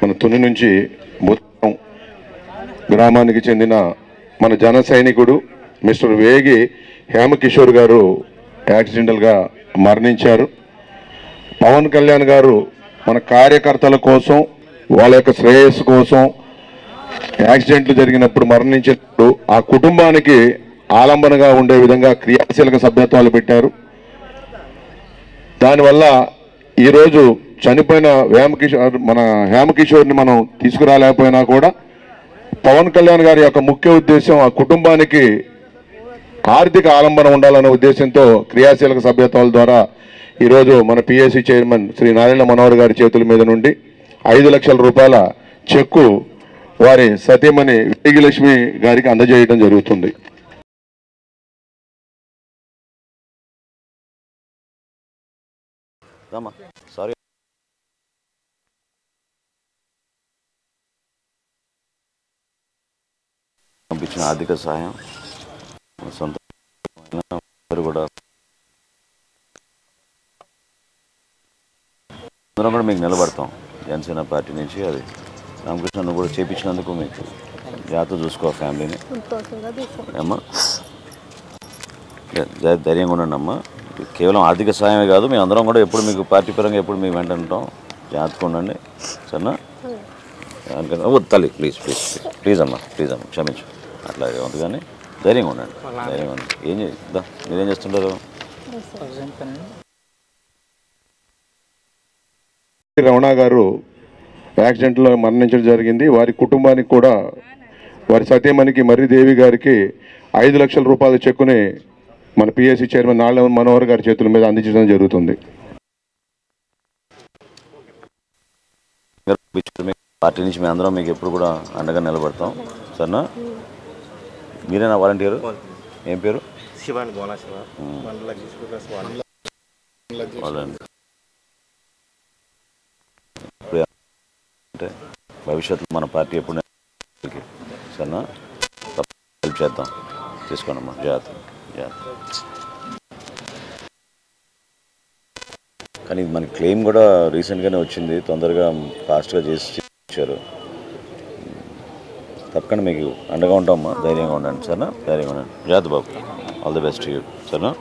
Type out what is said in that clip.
మన తుని నుంచి మొత్తం గ్రామానికి చెందిన మన జన సైనికుడు మిస్టర్ వేగి హేమకిషోర్ గారు యాక్సిడెంటల్గా మరణించారు. పవన్ కళ్యాణ్ గారు మన కార్యకర్తల కోసం వాళ్ళ యొక్క శ్రేయస్సు కోసం యాక్సిడెంట్లు జరిగినప్పుడు మరణించినప్పుడు ఆ కుటుంబానికి ఆలంబనగా ఉండే విధంగా క్రియాశీలక సభ్యత్వాలు పెట్టారు. దానివల్ల ఈరోజు చనిపోయిన మన హేమకిషోర్ని మనం తీసుకురాలేకపోయినా కూడా పవన్ కళ్యాణ్ గారి యొక్క ముఖ్య ఉద్దేశం ఆ కుటుంబానికి ఆర్థిక ఆలంబన ఉండాలనే ఉద్దేశంతో క్రియాశీలక సభ్యత్వాల ద్వారా ఈరోజు మన పిఎస్సి చైర్మన్ శ్రీ నారాయణ మనోహర్ గారి చేతుల మీద నుండి 5 లక్షల రూపాయల చెక్కు వారి సతీమణి వేగిలక్ష్మి గారికి అందజేయడం జరుగుతుంది. పంపించిన ఆర్థిక సహాయం సొంత కూడా అందరం కూడా మీకు నిలబడతాం. జనసేన పార్టీ నుంచి అది రామకృష్ణ కూడా చేపించినందుకు మీకు జాగ్రత్త చూసుకో ఫ్యామిలీని అమ్మా. ధైర్యంగా ఉండండి అమ్మా. కేవలం ఆర్థిక సహాయమే కాదు, మేము అందరం కూడా ఎప్పుడు మీకు పార్టీ పరంగా ఎప్పుడు మేము వెంట ఉంటాం. జాగ్రత్తగా ఉండండి సరేనా. తల్లి ప్లీజ్ ప్లీజ్ ప్లీజ్ అమ్మా క్షమించు. అట్లాగే ఉంది కానీ ధైర్యంగా ఉండండి. ధైర్యంగా ఉంది. మీరేం చేస్తుంటారు? రమణ గారు యాక్సిడెంట్లో మరణించడం జరిగింది. వారి కుటుంబానికి కూడా వారి సతీమణికి మర్రిదేవి గారికి 5 లక్షల రూపాయల చెక్కుని మన పిఎస్సి చైర్మన్ నారాయణ మనోహర్ గారి చేతుల మీద అందించడం జరుగుతుంది. పార్టీ నుంచి మేము అందరం మీకు ఎప్పుడు కూడా అండగా నిలబడతాం సరేనా. మీరేనా వాలంటీరు? ఏం పేరు? అంటే భవిష్యత్తులో మన పార్టీ ఎప్పుడు సరేనా హెల్ప్ చేద్దాం. తీసుకోండమ్మా జాగ్రత్త. కానీ మనకి క్లెయిమ్ కూడా రీసెంట్గానే వచ్చింది. తొందరగా ఫాస్ట్గా చేసి ఇచ్చారు. తప్పకుండా మీకు అండగా ఉంటామమ్మా. ధైర్యంగా ఉండండి సరేనా. ధైర్యంగా ఉండండి. జాగ్రత్త బాబు. ఆల్ ది బెస్ట్ యూ సరేనా.